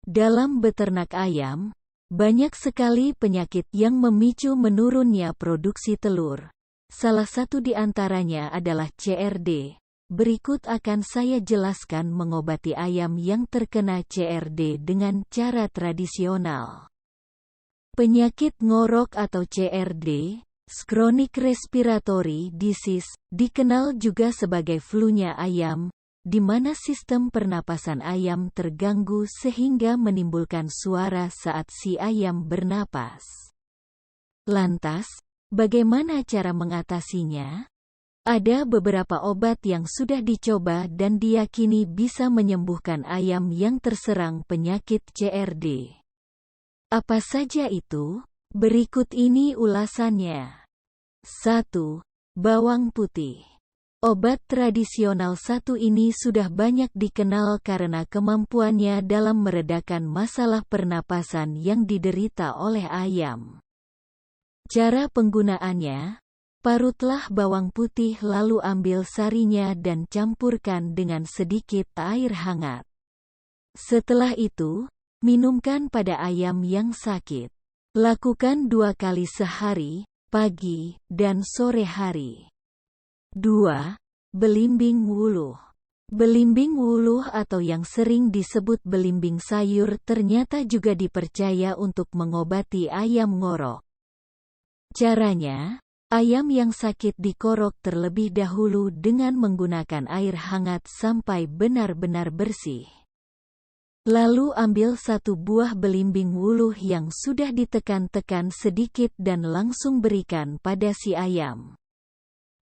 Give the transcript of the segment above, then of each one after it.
Dalam beternak ayam, banyak sekali penyakit yang memicu menurunnya produksi telur. Salah satu di antaranya adalah CRD. Berikut akan saya jelaskan mengobati ayam yang terkena CRD dengan cara tradisional. Penyakit ngorok atau CRD, Chronic Respiratory Disease, dikenal juga sebagai flu-nya ayam, di mana sistem pernapasan ayam terganggu sehingga menimbulkan suara saat si ayam bernapas. Lantas, bagaimana cara mengatasinya? Ada beberapa obat yang sudah dicoba dan diyakini bisa menyembuhkan ayam yang terserang penyakit CRD. Apa saja itu? Berikut ini ulasannya. 1. Bawang putih. Obat tradisional satu ini sudah banyak dikenal karena kemampuannya dalam meredakan masalah pernapasan yang diderita oleh ayam. Cara penggunaannya, parutlah bawang putih lalu ambil sarinya dan campurkan dengan sedikit air hangat. Setelah itu, minumkan pada ayam yang sakit. Lakukan 2 kali sehari, pagi dan sore hari. 2. Belimbing wuluh. Belimbing wuluh atau yang sering disebut belimbing sayur ternyata juga dipercaya untuk mengobati ayam ngorok. Caranya, ayam yang sakit dikorok terlebih dahulu dengan menggunakan air hangat sampai benar-benar bersih. Lalu ambil 1 buah belimbing wuluh yang sudah ditekan-tekan sedikit dan langsung berikan pada si ayam.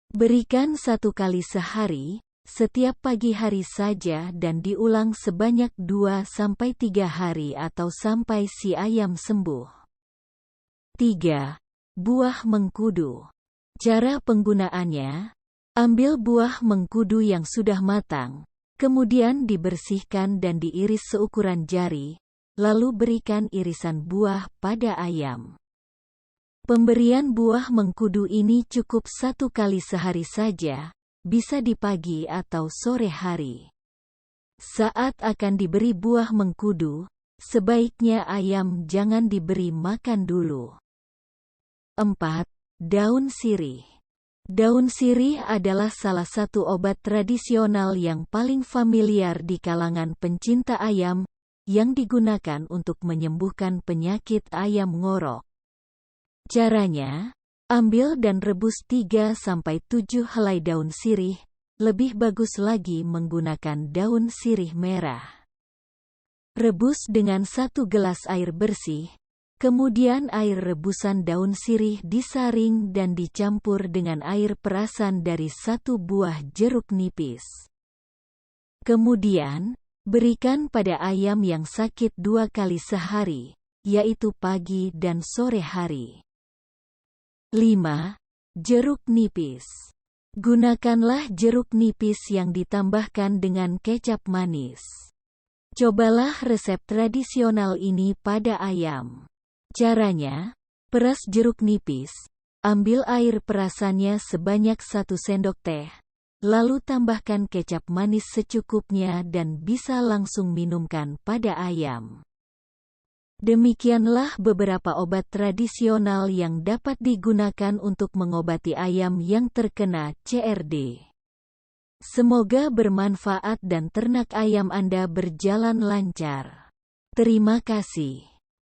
Berikan 1 kali sehari, setiap pagi hari saja dan diulang sebanyak 2-3 hari atau sampai si ayam sembuh. 3. Buah mengkudu. Cara penggunaannya, ambil buah mengkudu yang sudah matang, kemudian dibersihkan dan diiris seukuran jari, lalu berikan irisan buah pada ayam. Pemberian buah mengkudu ini cukup 1 kali sehari saja, bisa di pagi atau sore hari. Saat akan diberi buah mengkudu, sebaiknya ayam jangan diberi makan dulu. 4. Daun sirih. Daun sirih adalah salah satu obat tradisional yang paling familiar di kalangan pencinta ayam, yang digunakan untuk menyembuhkan penyakit ayam ngorok. Caranya, ambil dan rebus 3-7 helai daun sirih, lebih bagus lagi menggunakan daun sirih merah. Rebus dengan 1 gelas air bersih. Kemudian air rebusan daun sirih disaring dan dicampur dengan air perasan dari 1 buah jeruk nipis. Kemudian, berikan pada ayam yang sakit 2 kali sehari, yaitu pagi dan sore hari. 5. Jeruk nipis. Gunakanlah jeruk nipis yang ditambahkan dengan kecap manis. Cobalah resep tradisional ini pada ayam. Caranya, peras jeruk nipis, ambil air perasannya sebanyak 1 sendok teh, lalu tambahkan kecap manis secukupnya dan bisa langsung minumkan pada ayam. Demikianlah beberapa obat tradisional yang dapat digunakan untuk mengobati ayam yang terkena CRD. Semoga bermanfaat dan ternak ayam Anda berjalan lancar. Terima kasih.